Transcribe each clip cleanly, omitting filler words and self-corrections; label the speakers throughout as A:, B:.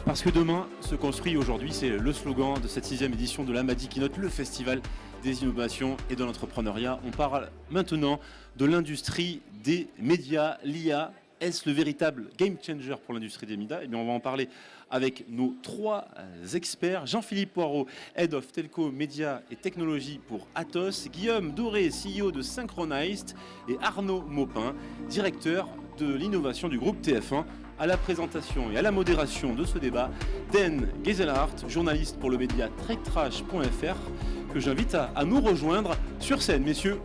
A: Parce que demain se construit aujourd'hui, c'est le slogan de cette 6e édition de l'Amadi Keynote, le festival des innovations et de l'entrepreneuriat. On parle maintenant de l'industrie des médias, l'IA. Est-ce le véritable game changer pour l'industrie des médias? Eh bien, on va en parler avec nos 3 experts. Jean-Philippe Poirot, Head of Telco, Médias et Technologies pour Atos. Guillaume Doré, CEO de Synchronized. Et Arnaud Maupin, directeur de l'innovation du groupe TF1. À la présentation et à la modération de ce débat, Den Geselhardt, journaliste pour le média trektrash.fr, que j'invite à nous rejoindre sur scène. Messieurs,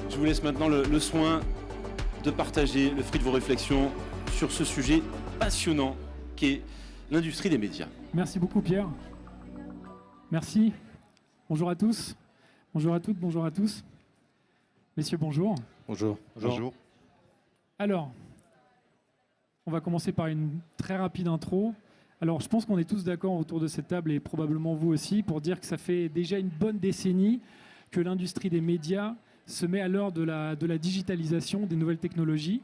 A: je vous laisse maintenant le soin de partager le fruit de vos réflexions sur ce sujet passionnant qu'est l'industrie des médias.
B: Merci beaucoup Pierre. Merci. Bonjour à tous. Bonjour à toutes, bonjour à tous. Messieurs, bonjour.
C: Bonjour.
D: Bonjour.
B: Alors, on va commencer par une très rapide intro. Alors, je pense qu'on est tous d'accord autour de cette table, et probablement vous aussi, pour dire que ça fait déjà une bonne décennie que l'industrie des médias se met à l'heure de la digitalisation, des nouvelles technologies.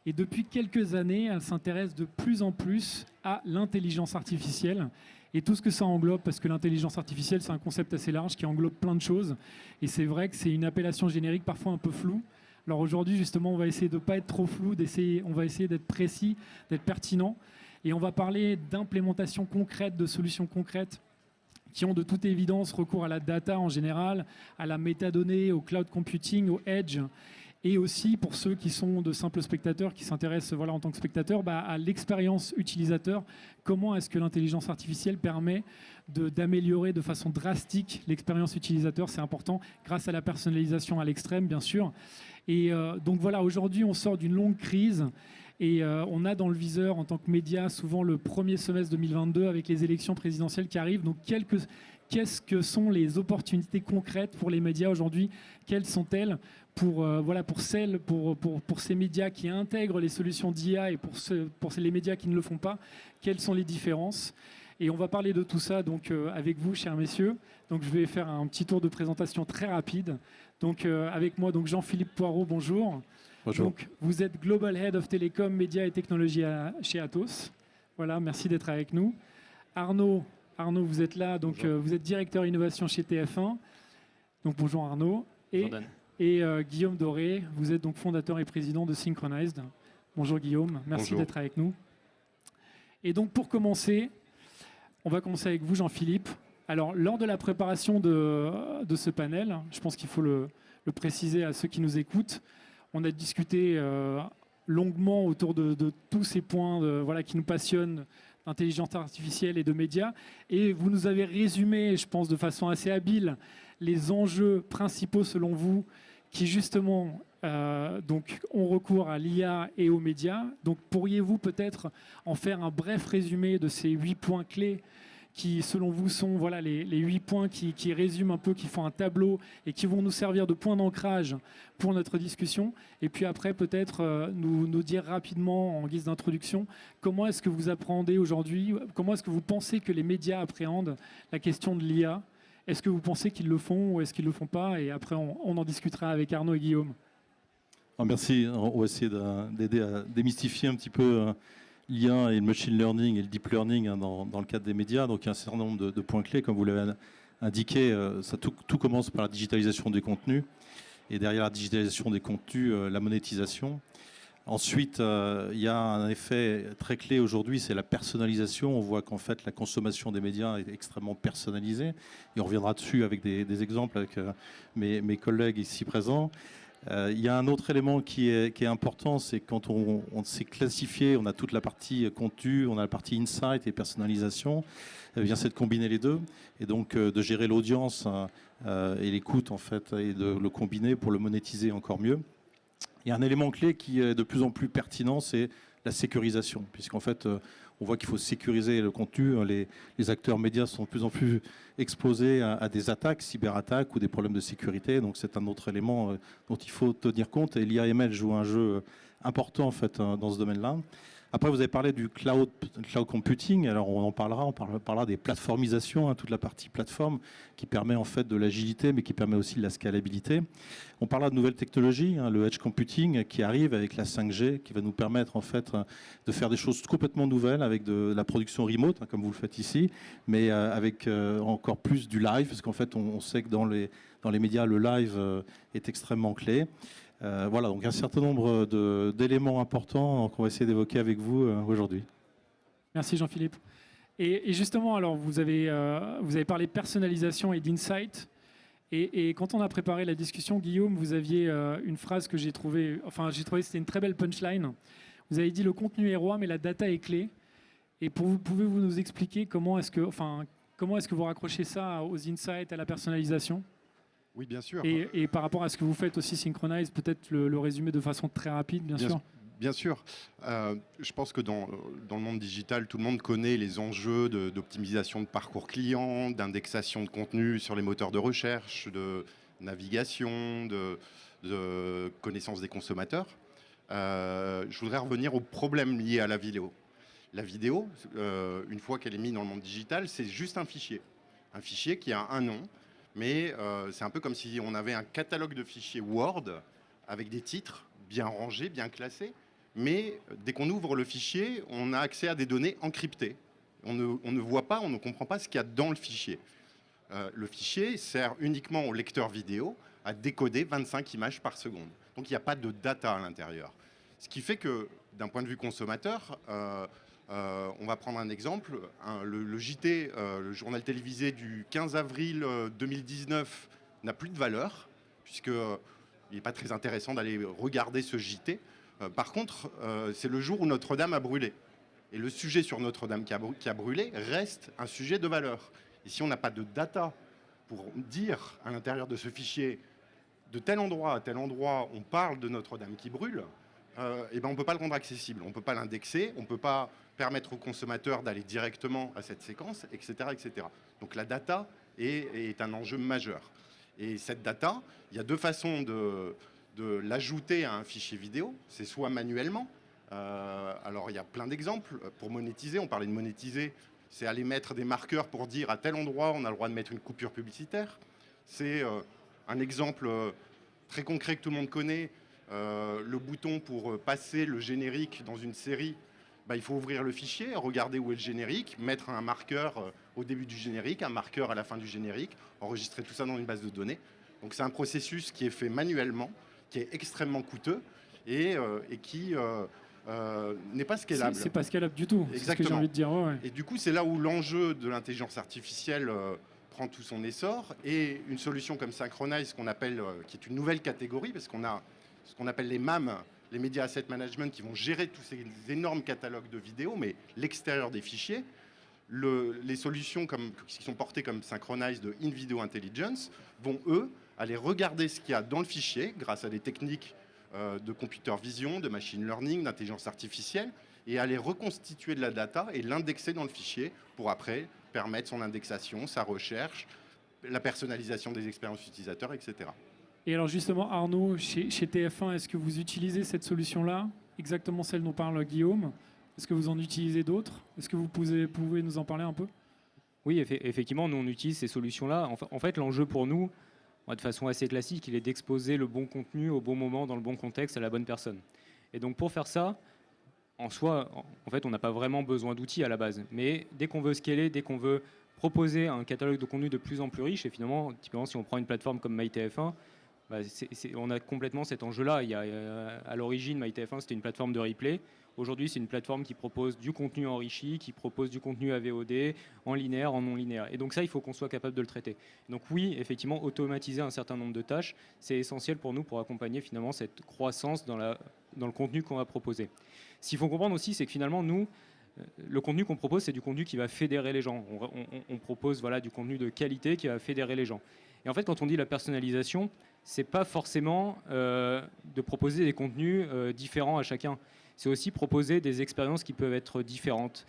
B: Et depuis quelques années, elle s'intéresse de plus en plus à l'intelligence artificielle et tout ce que ça englobe, parce que l'intelligence artificielle, c'est un concept assez large qui englobe plein de choses. Et c'est vrai que c'est une appellation générique parfois un peu floue. Alors aujourd'hui, justement, on va essayer de ne pas être trop flou, on va essayer d'être précis, d'être pertinent. Et on va parler d'implémentation concrète, de solutions concrètes qui ont de toute évidence recours à la data en général, à la métadonnée, au cloud computing, au edge, et aussi pour ceux qui sont de simples spectateurs, qui s'intéressent en tant que spectateurs, à l'expérience utilisateur. Comment est-ce que l'intelligence artificielle permet d'améliorer de façon drastique l'expérience utilisateur? C'est important, grâce à la personnalisation à l'extrême, bien sûr. Et donc voilà, aujourd'hui, on sort d'une longue crise. Et on a dans le viseur, en tant que média, souvent le premier semestre 2022 avec les élections présidentielles qui arrivent. Donc, qu'est-ce que sont les opportunités concrètes pour les médias aujourd'hui? Quelles sont-elles pour ces médias qui intègrent les solutions d'IA et pour les médias qui ne le font pas? Quelles sont les différences? Et on va parler de tout ça donc, avec vous, chers messieurs. Donc, je vais faire un petit tour de présentation très rapide. Donc, avec moi, donc Jean-Philippe Poirot, bonjour.
C: Bonjour.
B: Donc, vous êtes Global Head of Télécom, Médias et Technologies chez Atos. Voilà, merci d'être avec nous. Arnaud, vous êtes là, donc vous êtes directeur innovation chez TF1. Donc bonjour Arnaud. Et Guillaume Doré, vous êtes donc fondateur et président de Synchronized. Bonjour Guillaume, merci d'être avec nous. Et donc pour commencer, on va commencer avec vous Jean-Philippe. Alors lors de la préparation de ce panel, je pense qu'il faut le préciser à ceux qui nous écoutent, on a discuté longuement autour de tous ces points qui nous passionnent, d'intelligence artificielle et de médias. Et vous nous avez résumé, je pense de façon assez habile, les enjeux principaux selon vous qui justement donc, ont recours à l'IA et aux médias. Donc pourriez-vous peut-être en faire un bref résumé de ces 8 points clés qui, selon vous, sont les 8 points qui résument un peu, qui font un tableau et qui vont nous servir de point d'ancrage pour notre discussion. Et puis après, peut-être nous dire rapidement, en guise d'introduction, comment est-ce que vous appréhendez aujourd'hui, comment est-ce que vous pensez que les médias appréhendent la question de l'IA? Est-ce que vous pensez qu'ils le font ou est-ce qu'ils ne le font pas? Et après, on en discutera avec Arnaud et Guillaume.
C: Merci. On va essayer d'aider à démystifier un petit peu l'IA et le machine learning et le deep learning dans le cadre des médias. Donc il y a un certain nombre de points clés, comme vous l'avez indiqué. Tout commence par la digitalisation des contenus. Et derrière la digitalisation des contenus, la monétisation. Ensuite, il y a un effet très clé aujourd'hui, c'est la personnalisation. On voit qu'en fait, la consommation des médias est extrêmement personnalisée. Et on reviendra dessus avec des exemples avec mes collègues ici présents. Il y a un autre élément qui est important, c'est quand on s'est classifié, on a toute la partie contenu, on a la partie insight et personnalisation, eh bien c'est de combiner les deux et donc de gérer l'audience et l'écoute en fait et de le combiner pour le monétiser encore mieux. Il y a un élément clé qui est de plus en plus pertinent, c'est la sécurisation, puisqu'en fait on voit qu'il faut sécuriser le contenu. Les acteurs médias sont de plus en plus exposés à des attaques, cyberattaques ou des problèmes de sécurité. Donc c'est un autre élément dont il faut tenir compte. Et l'IA/ML joue un jeu important en fait dans ce domaine-là. Après, vous avez parlé du cloud computing. Alors, on parlera des plateformisations, toute la partie plateforme qui permet en fait de l'agilité, mais qui permet aussi de la scalabilité. On parlera de nouvelles technologies, le edge computing qui arrive avec la 5G, qui va nous permettre en fait de faire des choses complètement nouvelles avec de la production remote, comme vous le faites ici, mais avec encore plus du live, parce qu'en fait, on sait que dans les médias, le live est extrêmement clé. Voilà, donc un certain nombre d'éléments importants qu'on va essayer d'évoquer avec vous aujourd'hui.
B: Merci Jean-Philippe. Et justement, alors vous avez parlé de personnalisation et d'insight. Et quand on a préparé la discussion, Guillaume, vous aviez une phrase que j'ai trouvé que c'était une très belle punchline. Vous avez dit le contenu est roi, mais la data est clé. Et pouvez-vous nous expliquer comment est-ce que vous raccrochez ça aux insights, à la personnalisation ?
D: Oui, bien sûr.
B: Et par rapport à ce que vous faites aussi, Synchronize, peut-être le résumer de façon très rapide, bien sûr.
D: Bien sûr. Je pense que dans le monde digital, tout le monde connaît les enjeux d'optimisation de parcours client, d'indexation de contenu sur les moteurs de recherche, de navigation, de connaissance des consommateurs. Je voudrais revenir aux problèmes liés à la vidéo. La vidéo, une fois qu'elle est mise dans le monde digital, c'est juste un fichier. Un fichier qui a un nom. Mais c'est un peu comme si on avait un catalogue de fichiers Word avec des titres bien rangés, bien classés. Mais dès qu'on ouvre le fichier, on a accès à des données encryptées. On ne voit pas, on ne comprend pas ce qu'il y a dans le fichier. Le fichier sert uniquement au lecteur vidéo à décoder 25 images par seconde. Donc il n'y a pas de data à l'intérieur. Ce qui fait que, d'un point de vue consommateur, on va prendre un exemple. Le JT, le journal télévisé du 15 avril 2019, n'a plus de valeur, puisqu'il n'est pas très intéressant d'aller regarder ce JT. Par contre, c'est le jour où Notre-Dame a brûlé. Et le sujet sur Notre-Dame qui a brûlé reste un sujet de valeur. Et si on n'a pas de data pour dire à l'intérieur de ce fichier, de tel endroit à tel endroit, on parle de Notre-Dame qui brûle, on ne peut pas le rendre accessible, on ne peut pas l'indexer, on ne peut pas permettre aux consommateurs d'aller directement à cette séquence, etc. etc. Donc la data est un enjeu majeur. Et cette data, il y a deux façons de l'ajouter à un fichier vidéo. C'est soit manuellement, alors il y a plein d'exemples. Pour monétiser, on parlait de monétiser, c'est aller mettre des marqueurs pour dire à tel endroit on a le droit de mettre une coupure publicitaire. C'est un exemple très concret que tout le monde connaît. Le bouton pour passer le générique dans une série, il faut ouvrir le fichier, regarder où est le générique, mettre un marqueur au début du générique, un marqueur à la fin du générique, enregistrer tout ça dans une base de données. Donc c'est un processus qui est fait manuellement, qui est extrêmement coûteux et qui n'est pas scalable.
B: C'est pas scalable du tout, c'est ce que j'ai envie de dire. Ouais.
D: Et du coup, c'est là où l'enjeu de l'intelligence artificielle prend tout son essor. Et une solution comme Synchronize, qui est une nouvelle catégorie, parce qu'on a ce qu'on appelle les MAM, les Media Asset Management, qui vont gérer tous ces énormes catalogues de vidéos, mais l'extérieur des fichiers. Les solutions qui sont portées comme Synchronize de In-Video Intelligence vont, eux, aller regarder ce qu'il y a dans le fichier grâce à des techniques de computer vision, de machine learning, d'intelligence artificielle, et aller reconstituer de la data et l'indexer dans le fichier pour après permettre son indexation, sa recherche, la personnalisation des expériences utilisateurs, etc.
B: Et alors justement, Arnaud, chez TF1, est-ce que vous utilisez cette solution-là, exactement celle dont parle Guillaume? Est-ce que vous en utilisez d'autres? Est-ce que vous pouvez nous en parler un peu?
E: Oui, effectivement, nous on utilise ces solutions-là. En fait, l'enjeu pour nous, de façon assez classique, il est d'exposer le bon contenu au bon moment, dans le bon contexte, à la bonne personne. Et donc pour faire ça, en soi, en fait, on n'a pas vraiment besoin d'outils à la base. Mais dès qu'on veut scaler, dès qu'on veut proposer un catalogue de contenu de plus en plus riche, et finalement, typiquement, si on prend une plateforme comme MyTF1, on a complètement cet enjeu-là. À l'origine, MyTF1, c'était une plateforme de replay. Aujourd'hui, c'est une plateforme qui propose du contenu enrichi, qui propose du contenu AVOD, en linéaire, en non linéaire. Et donc ça, il faut qu'on soit capable de le traiter. Donc oui, effectivement, automatiser un certain nombre de tâches, c'est essentiel pour nous pour accompagner finalement cette croissance dans le contenu qu'on va proposer. Ce qu'il faut comprendre aussi, c'est que finalement, nous, le contenu qu'on propose, c'est du contenu qui va fédérer les gens. On propose du contenu de qualité qui va fédérer les gens. Et en fait, quand on dit la personnalisation, c'est pas forcément de proposer des contenus différents à chacun. C'est aussi proposer des expériences qui peuvent être différentes.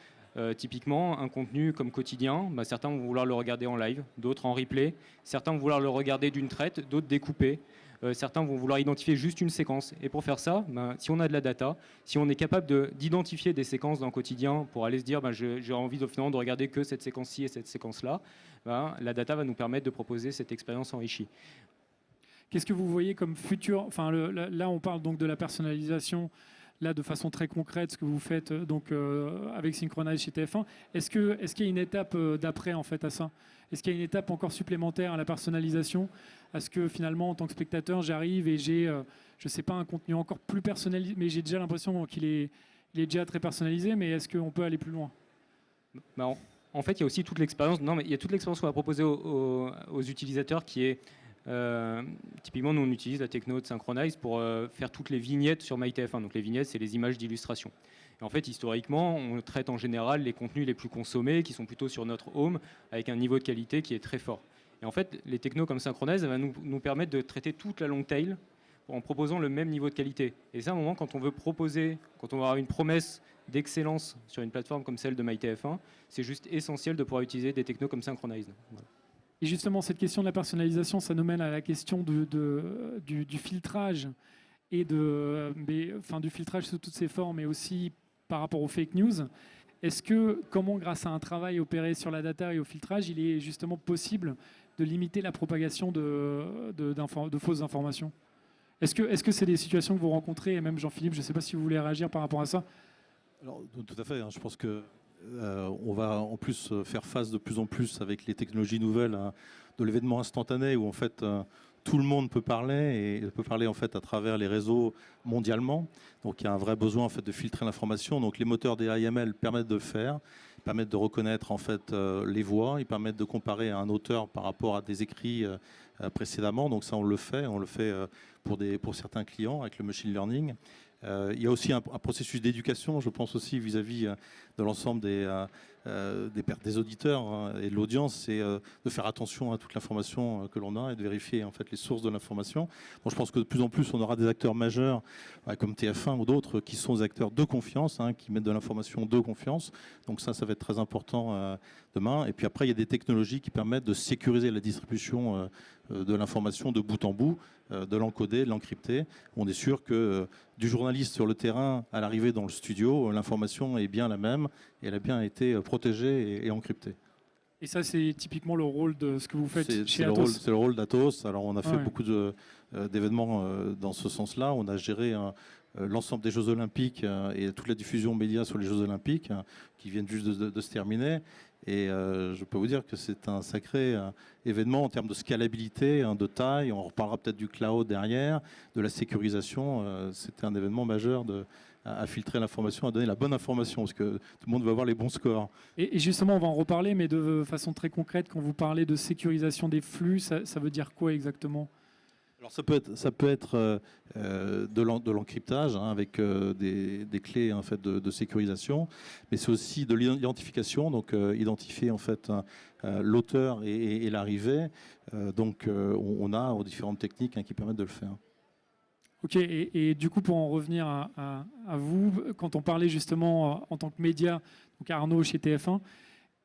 E: Typiquement, un contenu comme quotidien, certains vont vouloir le regarder en live, d'autres en replay. Certains vont vouloir le regarder d'une traite, d'autres découpé. Certains vont vouloir identifier juste une séquence. Et pour faire ça, si on a de la data, si on est capable d'identifier des séquences dans le quotidien pour aller se dire j'ai envie finalement de regarder que cette séquence-ci et cette séquence-là, la data va nous permettre de proposer cette expérience enrichie.
B: Qu'est-ce que vous voyez comme futur, enfin là on parle donc de la personnalisation, là de façon très concrète, ce que vous faites avec Synchronize chez TF1. Est-ce qu'il y a une étape d'après en fait à ça? Est-ce qu'il y a une étape encore supplémentaire à la personnalisation? Est-ce que finalement en tant que spectateur j'arrive et j'ai, je sais pas, un contenu encore plus personnalisé, mais j'ai déjà l'impression qu'il est déjà très personnalisé, mais est-ce qu'on peut aller plus loin?
E: En fait, il y a aussi toute l'expérience. Non, mais il y a toute l'expérience qu'on va proposer aux utilisateurs qui est typiquement, nous on utilise la techno de Synchronize pour faire toutes les vignettes sur MyTF1. Donc les vignettes, c'est les images d'illustration. Et en fait, historiquement, on traite en général les contenus les plus consommés, qui sont plutôt sur notre home, avec un niveau de qualité qui est très fort. Et en fait, les technos comme Synchronize va nous permettre de traiter toute la long tail en proposant le même niveau de qualité. Et c'est un moment quand on veut proposer, quand on va avoir une promesse d'excellence sur une plateforme comme celle de MyTF1, c'est juste essentiel de pouvoir utiliser des technos comme Synchronize. Voilà.
B: Et justement, cette question de la personnalisation, ça nous mène à la question du filtrage et du filtrage sous toutes ses formes, mais aussi par rapport aux fake news. Est-ce que, comment, grâce à un travail opéré sur la data et au filtrage, il est justement possible de limiter la propagation de fausses informations? Est-ce que c'est des situations que vous rencontrez, et même Jean-Philippe, je ne sais pas si vous voulez réagir par rapport à ça?
C: Alors, tout à fait, je pense que on va en plus faire face de plus en plus avec les technologies nouvelles de l'événement instantané où en fait tout le monde peut parler et peut parler en fait à travers les réseaux mondialement. Donc il y a un vrai besoin en fait de filtrer l'information. Donc les moteurs des AML permettent de le faire, permettent de reconnaître en fait les voix, ils permettent de comparer un auteur par rapport à des écrits précédemment. Donc ça on le fait pour certains clients avec le machine learning. Il y a aussi un processus d'éducation, je pense aussi vis-à-vis de l'ensemble des auditeurs et de l'audience, c'est de faire attention à toute l'information que l'on a et de vérifier en fait les sources de l'information. Bon, je pense que de plus en plus on aura des acteurs majeurs comme TF1 ou d'autres qui sont des acteurs de confiance, qui mettent de l'information de confiance. Donc ça va être très important demain. Et puis après, il y a des technologies qui permettent de sécuriser la distribution de l'information de bout en bout, de l'encoder, de l'encrypter. On est sûr que du journaliste sur le terrain à l'arrivée dans le studio, l'information est bien la même et elle a bien été protégée et encryptée.
B: Et ça, c'est typiquement le rôle de ce que vous faites chez Atos.
C: C'est le rôle d'Atos. Alors, on a fait beaucoup d'événements dans ce sens-là. On a géré l'ensemble des Jeux Olympiques et toute la diffusion média sur les Jeux Olympiques qui viennent juste de se terminer. Et je peux vous dire que c'est un sacré événement en termes de scalabilité, de taille. On reparlera peut-être du cloud derrière, de la sécurisation. C'était un événement majeur à filtrer l'information, à donner la bonne information, parce que tout le monde va avoir les bons scores.
B: Et justement, on va en reparler, mais de façon très concrète, quand vous parlez de sécurisation des flux, ça veut dire quoi exactement?
C: Alors ça peut être de l'encryptage avec des clés en fait de sécurisation, mais c'est aussi de l'identification, donc identifier en fait l'auteur et l'arrivée. Donc on a différentes techniques qui permettent de le faire.
B: Ok, et du coup, pour en revenir à vous, quand on parlait justement en tant que média, donc Arnaud chez TF1,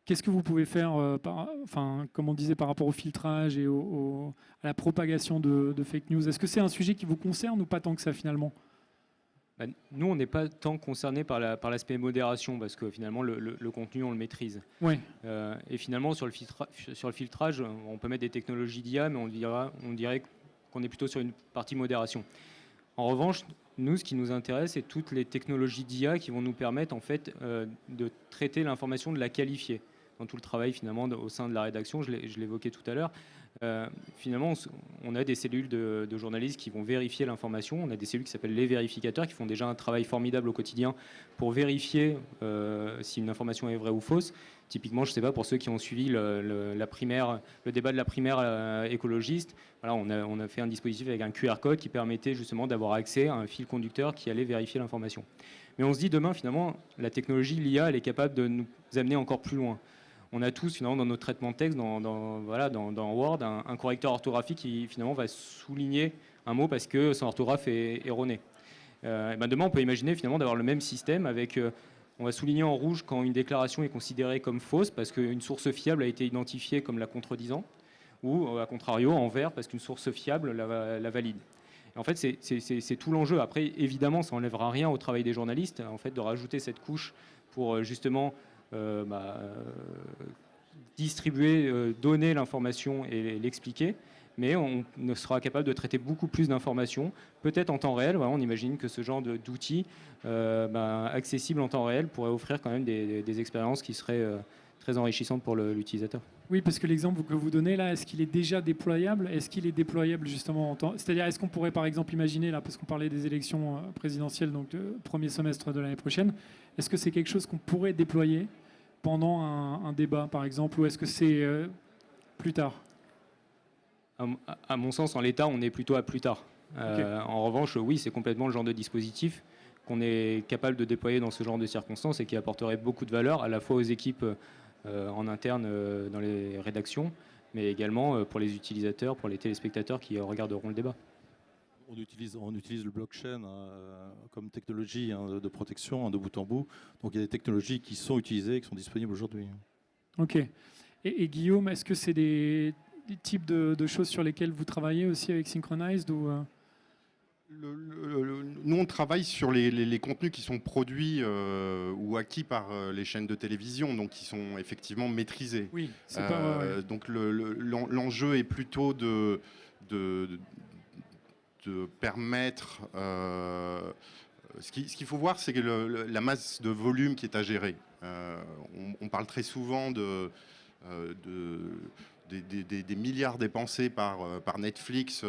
B: qu'est-ce que vous pouvez faire, comme on disait, par rapport au filtrage et à la propagation de fake news? Est-ce que c'est un sujet qui vous concerne ou pas tant que ça finalement?
E: Nous, on n'est pas tant concernés par l'aspect modération parce que finalement, le contenu, on le maîtrise.
B: Ouais.
E: Et finalement, sur le filtrage, on peut mettre des technologies d'IA, mais on dirait qu'on est plutôt sur une partie modération. En revanche, nous, ce qui nous intéresse, c'est toutes les technologies d'IA qui vont nous permettre en fait, de traiter l'information, de la qualifier. Dans tout le travail finalement au sein de la rédaction, je l'évoquais tout à l'heure, finalement on a des cellules de journalistes qui vont vérifier l'information, on a des cellules qui s'appellent les vérificateurs qui font déjà un travail formidable au quotidien pour vérifier si une information est vraie ou fausse. Typiquement, je ne sais pas, pour ceux qui ont suivi le débat de la primaire écologiste, voilà, on a fait un dispositif avec un QR code qui permettait justement d'avoir accès à un fil conducteur qui allait vérifier l'information. Mais on se dit demain, finalement, la technologie, l'IA, elle est capable de nous amener encore plus loin. On a tous, finalement, dans notre traitement de texte, dans Word, un correcteur orthographique qui, finalement, va souligner un mot parce que son orthographe est erroné. Demain, on peut imaginer, finalement, d'avoir le même système avec... on va souligner en rouge quand une déclaration est considérée comme fausse parce qu'une source fiable a été identifiée comme la contredisant. ou à contrario en vert parce qu'une source fiable la valide. Et en fait, c'est tout l'enjeu. Après, évidemment, ça n'enlèvera rien au travail des journalistes, en fait, de rajouter cette couche pour justement distribuer, donner l'information et l'expliquer. Mais on sera capable de traiter beaucoup plus d'informations, peut-être en temps réel. Voilà, on imagine que ce genre d'outils accessibles en temps réel pourrait offrir quand même des expériences qui seraient très enrichissantes pour l'utilisateur.
B: Oui, parce que l'exemple que vous donnez là, est-ce qu'il est déjà déployable? Est-ce qu'il est déployable justement en temps? C'est-à-dire, est-ce qu'on pourrait par exemple imaginer, là, parce qu'on parlait des élections présidentielles, donc le premier semestre de l'année prochaine, est-ce que c'est quelque chose qu'on pourrait déployer pendant un débat, par exemple, ou est-ce que c'est plus tard?
E: À mon sens, en l'état, on est plutôt à plus tard.
B: Okay.
E: En revanche, oui, c'est complètement le genre de dispositif qu'on est capable de déployer dans ce genre de circonstances et qui apporterait beaucoup de valeur à la fois aux équipes en interne dans les rédactions, mais également pour les utilisateurs, pour les téléspectateurs qui regarderont le débat.
C: On utilise le blockchain comme technologie de protection de bout en bout. Donc il y a des technologies qui sont utilisées et qui sont disponibles aujourd'hui.
B: Ok. Et Guillaume, est-ce que c'est des types de choses sur lesquelles vous travaillez aussi avec Synchronized ou
D: Nous, on travaille sur les contenus qui sont produits ou acquis par les chaînes de télévision, donc qui sont effectivement maîtrisés.
B: Oui, c'est
D: donc l'enjeu est plutôt de permettre... ce qu'il faut voir, c'est que la masse de volume qui est à gérer. On parle très souvent des milliards dépensés par Netflix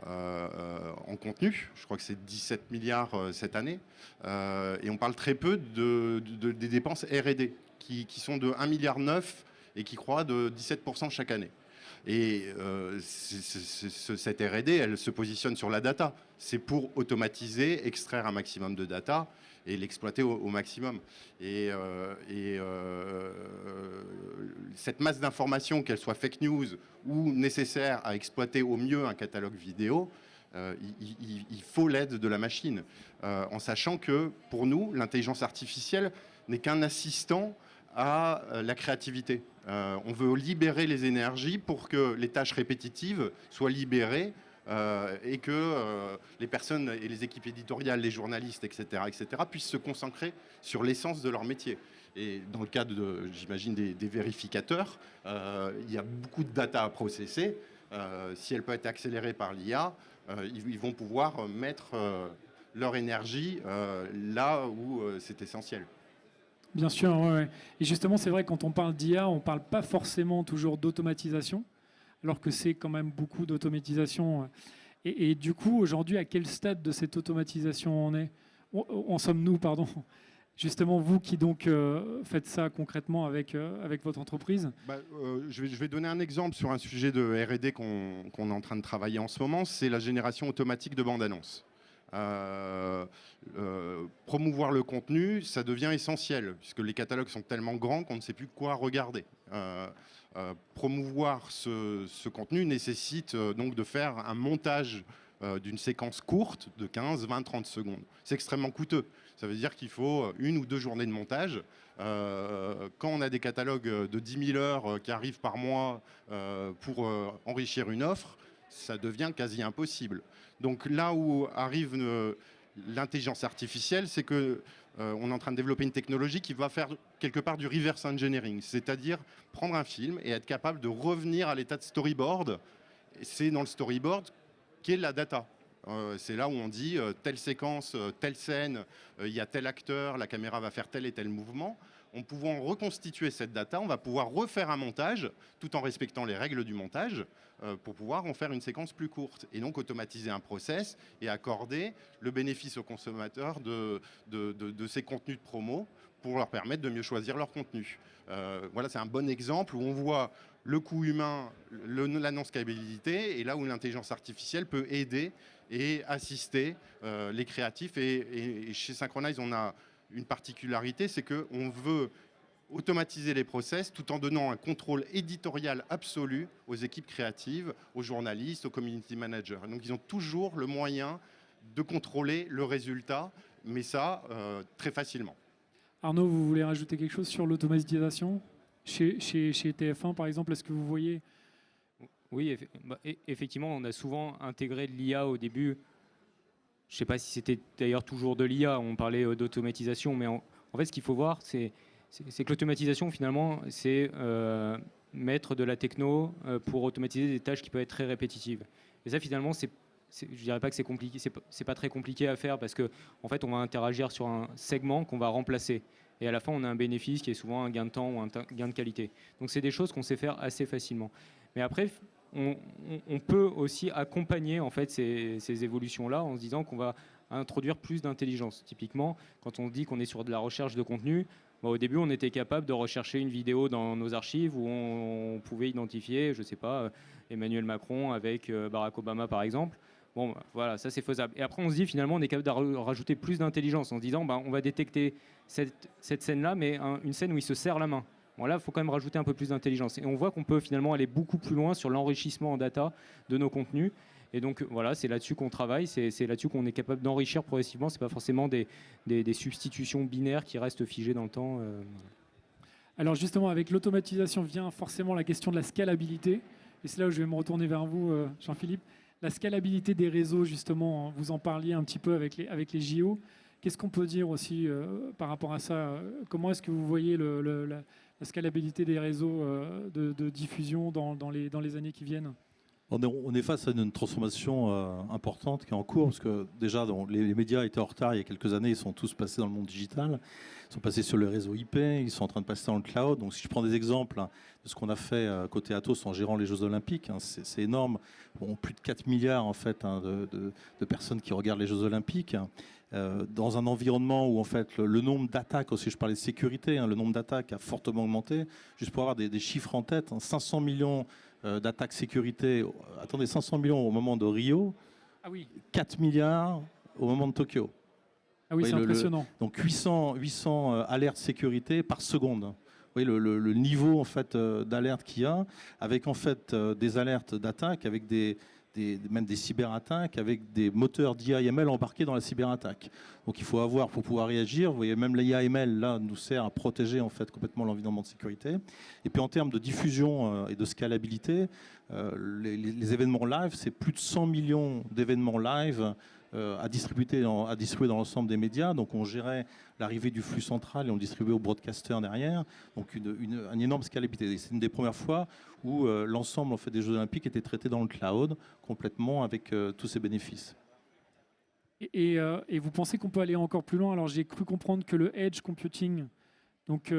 D: en contenu. Je crois que c'est 17 milliards cette année. Et on parle très peu des dépenses R&D, qui sont de 1,9 milliard et qui croient de 17% chaque année. Et cette R&D, elle se positionne sur la data. C'est pour automatiser, extraire un maximum de data et l'exploiter au maximum. Et cette masse d'informations, qu'elle soit fake news ou nécessaire à exploiter au mieux un catalogue vidéo, il faut l'aide de la machine. En sachant que, pour nous, l'intelligence artificielle n'est qu'un assistant à la créativité. On veut libérer les énergies pour que les tâches répétitives soient libérées et que les personnes et les équipes éditoriales, les journalistes, etc., puissent se concentrer sur l'essence de leur métier. Et dans le cas, j'imagine, des vérificateurs, il y a beaucoup de data à processer. Si elle peut être accélérée par l'IA, ils vont pouvoir mettre leur énergie là où c'est essentiel.
B: Bien sûr, ouais. Et justement, c'est vrai, quand on parle d'IA, on ne parle pas forcément toujours d'automatisation, alors que c'est quand même beaucoup d'automatisation. Et du coup, aujourd'hui, à quel stade de cette automatisation en sommes-nous, pardon? Justement, vous qui donc faites ça concrètement avec votre entreprise.
D: Je vais donner un exemple sur un sujet de R&D qu'on est en train de travailler en ce moment, c'est la génération automatique de bandes-annonces. Promouvoir le contenu, ça devient essentiel, puisque les catalogues sont tellement grands qu'on ne sait plus quoi regarder. Promouvoir ce contenu nécessite donc de faire un montage d'une séquence courte de 15, 20, 30 secondes. C'est extrêmement coûteux. Ça veut dire qu'il faut 1 ou 2 journées de montage. Quand on a des catalogues de 10 000 heures qui arrivent par mois pour enrichir une offre, ça devient quasi impossible. Donc là où arrive l'intelligence artificielle, c'est que on est en train de développer une technologie qui va faire quelque part du reverse engineering, c'est-à-dire prendre un film et être capable de revenir à l'état de storyboard. C'est dans le storyboard qu'est la data. C'est là où on dit telle séquence, telle scène, il y a tel acteur, la caméra va faire tel et tel mouvement. En pouvant reconstituer cette data, on va pouvoir refaire un montage tout en respectant les règles du montage pour pouvoir en faire une séquence plus courte et donc automatiser un process et accorder le bénéfice aux consommateurs de ces contenus de promo pour leur permettre de mieux choisir leur contenu. Voilà, c'est un bon exemple où on voit le coût humain, la non-scalabilité et là où l'intelligence artificielle peut aider et assister les créatifs. Et chez Synchronized, on a une particularité, c'est qu'on veut automatiser les process tout en donnant un contrôle éditorial absolu aux équipes créatives, aux journalistes, aux community managers. Donc ils ont toujours le moyen de contrôler le résultat, mais ça très facilement.
B: Arnaud, vous voulez rajouter quelque chose sur l'automatisation chez TF1 par exemple? Est-ce que vous voyez
E: Oui, effectivement, on a souvent intégré de l'IA au début. Je ne sais pas si c'était d'ailleurs toujours de l'IA, on parlait d'automatisation, mais en fait, ce qu'il faut voir, c'est que l'automatisation, finalement, c'est mettre de la techno pour automatiser des tâches qui peuvent être très répétitives. Et ça, finalement, je ne dirais pas que c'est compliqué, c'est pas très compliqué à faire parce qu'en fait, on va interagir sur un segment qu'on va remplacer. Et à la fin, on a un bénéfice qui est souvent un gain de temps ou un gain de qualité. Donc, c'est des choses qu'on sait faire assez facilement. Mais après, on peut aussi accompagner en fait ces évolutions-là en se disant qu'on va introduire plus d'intelligence. Typiquement, quand on dit qu'on est sur de la recherche de contenu, au début, on était capable de rechercher une vidéo dans nos archives où on pouvait identifier, je ne sais pas, Emmanuel Macron avec Barack Obama, par exemple. Bon, voilà, ça c'est faisable. Et après, on se dit finalement, on est capable de rajouter plus d'intelligence en se disant, on va détecter cette scène-là, mais une scène où il se serre la main. Bon, là, il faut quand même rajouter un peu plus d'intelligence. Et on voit qu'on peut finalement aller beaucoup plus loin sur l'enrichissement en data de nos contenus. Et donc voilà, c'est là-dessus qu'on travaille, c'est là-dessus qu'on est capable d'enrichir progressivement. C'est pas forcément des substitutions binaires qui restent figées dans le temps.
B: Alors justement, avec l'automatisation vient forcément la question de la scalabilité. Et c'est là où je vais me retourner vers vous, Jean-Philippe. La scalabilité des réseaux, justement, vous en parliez un petit peu avec les JO. Qu'est-ce qu'on peut dire aussi par rapport à ça? Comment est-ce que vous voyez la scalabilité des réseaux de diffusion dans les années qui viennent?
C: On est face à une transformation importante qui est en cours, parce que déjà les médias étaient en retard il y a quelques années, ils sont tous passés dans le monde digital, ils sont passés sur le réseau IP, ils sont en train de passer dans le cloud. Donc si je prends des exemples de ce qu'on a fait côté Atos en gérant les Jeux Olympiques, c'est énorme. Bon, plus de 4 milliards en fait de personnes qui regardent les Jeux Olympiques. Dans un environnement où en fait le nombre d'attaques, aussi je parlais de sécurité, le nombre d'attaques a fortement augmenté. Juste pour avoir des chiffres en tête, 500 millions d'attaques sécurité. Attendez, 500 millions au moment de Rio, 4 milliards au moment de Tokyo.
B: Ah oui, c'est impressionnant.
C: Donc 800 alertes sécurité par seconde. Vous voyez le niveau en fait d'alerte qu'il y a, avec en fait des alertes d'attaque, avec même des cyberattaques, avec des moteurs d'IA/ML embarqués dans la cyberattaque. Donc il faut avoir pour pouvoir réagir. Vous voyez, même l'IA/ML là nous sert à protéger en fait complètement l'environnement de sécurité. Et puis en termes de diffusion et de scalabilité, les événements live, c'est plus de 100 millions d'événements live à distribuer dans l'ensemble des médias. Donc on gérait l'arrivée du flux central et on le distribuait aux broadcasters derrière. Donc une énorme scalabilité. C'est une des premières fois où l'ensemble en fait, des Jeux Olympiques était traité dans le cloud complètement avec tous ses bénéfices.
B: Et vous pensez qu'on peut aller encore plus loin? Alors j'ai cru comprendre que le edge computing, donc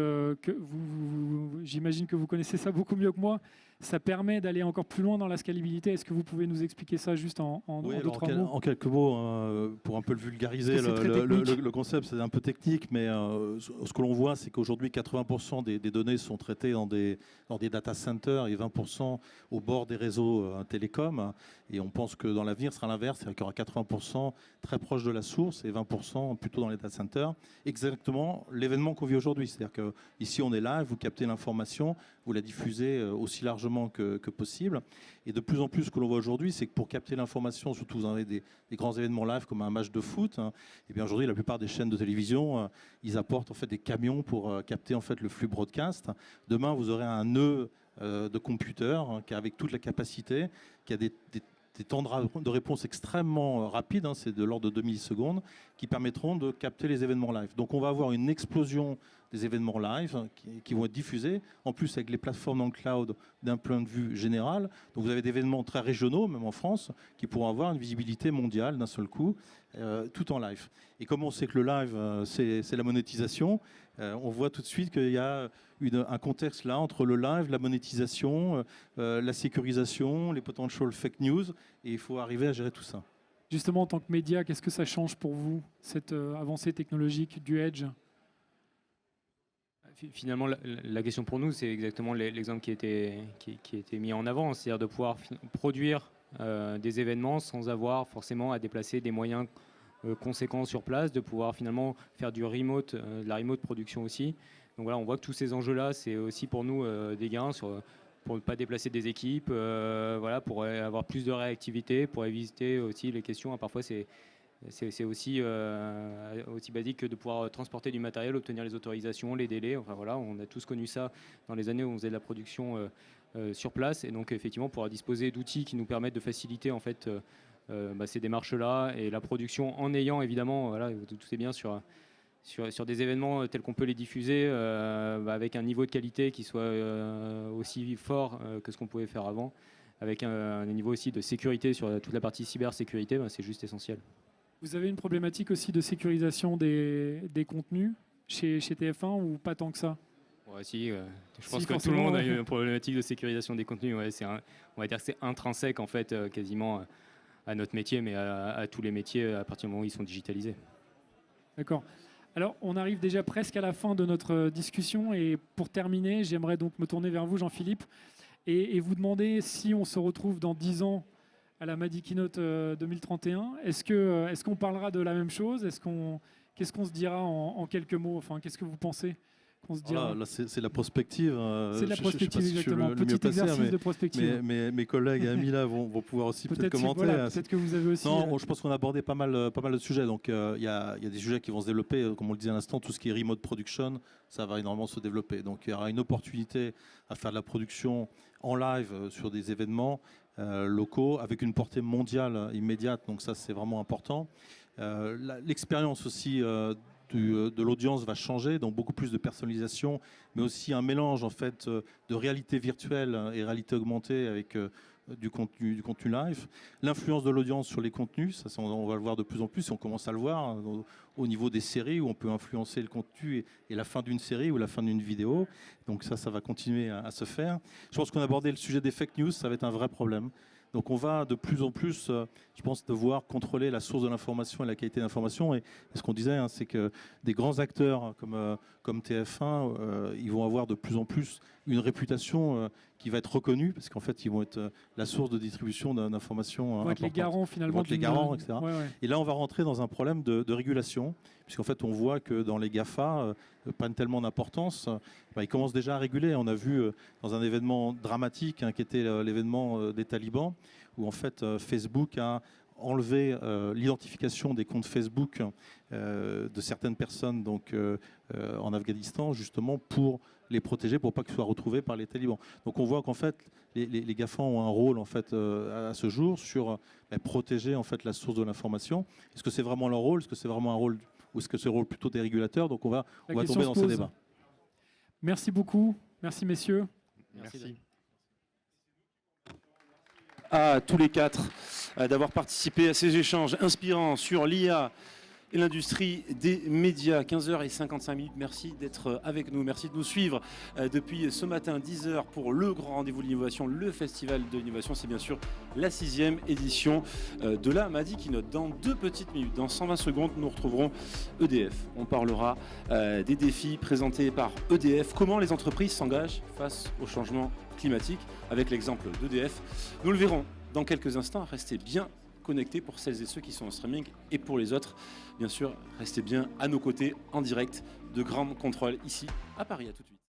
B: j'imagine que vous connaissez ça beaucoup mieux que moi, ça permet d'aller encore plus loin dans la scalabilité. Est-ce que vous pouvez nous expliquer ça juste en
C: oui,
B: deux, trois mots?
C: En quelques mots, pour un peu le vulgariser, le concept c'est un peu technique, mais ce que l'on voit, c'est qu'aujourd'hui 80% des données sont traitées dans des data centers et 20% au bord des réseaux télécoms. Et on pense que dans l'avenir, ce sera l'inverse, c'est-à-dire qu'il y aura 80% très proche de la source et 20% plutôt dans les data centers. Exactement l'événement qu'on vit aujourd'hui. C'est-à-dire qu'ici, on est là, vous captez l'information, vous la diffusez aussi largement que possible. Et de plus en plus, ce que l'on voit aujourd'hui, c'est que pour capter l'information, surtout vous en avez des grands événements live comme un match de foot, et bien aujourd'hui, la plupart des chaînes de télévision, ils apportent en fait des camions pour capter en fait le flux broadcast. Demain, vous aurez un nœud de computer qui avec toute la capacité, qui a des temps de réponse extrêmement rapides, c'est de l'ordre de 2 millisecondes, qui permettront de capter les événements live. Donc on va avoir une explosion des événements live qui vont être diffusés, en plus avec les plateformes dans le cloud d'un point de vue général. Donc vous avez des événements très régionaux, même en France, qui pourront avoir une visibilité mondiale d'un seul coup, tout en live. Et comme on sait que le live, c'est la monétisation, on voit tout de suite qu'il y a un contexte là entre le live, la monétisation, la sécurisation, les potential fake news, et il faut arriver à gérer tout ça.
B: Justement, en tant que média, qu'est-ce que ça change pour vous, cette avancée technologique du edge?
E: Finalement, la question pour nous, c'est exactement l'exemple qui a été mis en avant, c'est-à-dire de pouvoir produire des événements sans avoir forcément à déplacer des moyens conséquents sur place, de pouvoir finalement faire du remote, de la remote production aussi. Donc voilà, on voit que tous ces enjeux-là, c'est aussi pour nous des gains pour ne pas déplacer des équipes, voilà, pour avoir plus de réactivité, pour éviter aussi les questions. Parfois, c'est aussi basique que de pouvoir transporter du matériel, obtenir les autorisations, les délais. Enfin voilà, on a tous connu ça dans les années où on faisait de la production sur place, et donc effectivement pouvoir disposer d'outils qui nous permettent de faciliter en fait ces démarches-là et la production, en ayant évidemment, voilà, vous doutez bien, sur des événements tels qu'on peut les diffuser avec un niveau de qualité qui soit aussi fort que ce qu'on pouvait faire avant, avec un niveau aussi de sécurité sur toute la partie cybersécurité, c'est juste essentiel.
B: Vous avez une problématique aussi de sécurisation des contenus chez TF1 ou pas tant que ça?
E: Ouais, si, je pense que tout le monde a une problématique de sécurisation des contenus. Ouais, on va dire que c'est intrinsèque en fait, quasiment à notre métier, mais à tous les métiers à partir du moment où ils sont digitalisés.
B: D'accord. Alors, on arrive déjà presque à la fin de notre discussion, et pour terminer, j'aimerais donc me tourner vers vous, Jean-Philippe, et vous demander si on se retrouve dans 10 ans à la Madi Keynote 2031. Est-ce qu'on parlera de la même chose? Qu'est-ce qu'on se dira en quelques mots? Enfin, qu'est-ce que vous pensez qu'on se dira?
C: Là, c'est la prospective.
B: C'est de la prospective, exactement. Petit exercice de prospective.
C: Mais mes collègues et amis là vont pouvoir aussi peut-être commenter.
B: Voilà, peut-être que vous avez aussi...
C: Non, je pense qu'on a abordé pas mal de sujets. Donc, il y a des sujets qui vont se développer. Comme on le disait à l'instant, tout ce qui est remote production, ça va énormément se développer. Donc, il y aura une opportunité à faire de la production en live sur des événements locaux avec une portée mondiale immédiate. Donc, ça, c'est vraiment important. L'expérience aussi de l'audience va changer, donc beaucoup plus de personnalisation, mais aussi un mélange en fait de réalité virtuelle et réalité augmentée avec du contenu live. L'influence de l'audience sur les contenus, ça on va le voir de plus en plus, et on commence à le voir au niveau des séries où on peut influencer le contenu et la fin d'une série ou la fin d'une vidéo. Donc ça va continuer à se faire. Je pense qu'on a abordé le sujet des fake news, ça va être un vrai problème. Donc on va de plus en plus, je pense, devoir contrôler la source de l'information et la qualité de l'information. Et ce qu'on disait, c'est que des grands acteurs comme TF1, ils vont avoir de plus en plus une réputation qui va être reconnue, parce qu'en fait, ils vont être la source de distribution d'informations importantes.
B: Les garants, finalement.
C: Les garants, etc.
B: Ouais.
C: Et là, on va rentrer dans un problème de régulation, puisqu'en fait, on voit que dans les GAFA, prennent tellement d'importance, ils commencent déjà à réguler. On a vu dans un événement dramatique, qui était l'événement des talibans, où en fait, Facebook a enlevé l'identification des comptes Facebook de certaines personnes en Afghanistan, justement pour les protéger, pour pas qu'ils soient retrouvés par les talibans. Donc on voit qu'en fait les GAFA ont un rôle en fait à ce jour sur protéger en fait la source de l'information. Est-ce que c'est vraiment leur rôle? Est-ce que c'est vraiment un rôle, ou est-ce que c'est le rôle plutôt des régulateurs? Donc on va tomber dans ces débats.
B: Merci beaucoup. Merci messieurs.
D: Merci.
A: À tous les quatre d'avoir participé à ces échanges inspirants sur l'IA et l'industrie des médias. 15h55. Merci d'être avec nous. Merci de nous suivre depuis ce matin 10h pour le grand rendez-vous de l'innovation, le festival de l'innovation. C'est bien sûr la 6e édition de la Madi Keynote. Dans 2 petites minutes, dans 120 secondes, nous retrouverons EDF. On parlera des défis présentés par EDF, comment les entreprises s'engagent face au changement climatique, avec l'exemple d'EDF. Nous le verrons dans quelques instants. Restez bien connectés pour celles et ceux qui sont en streaming, et pour les autres, bien sûr, restez bien à nos côtés en direct de Grand Contrôle ici à Paris. À tout de suite.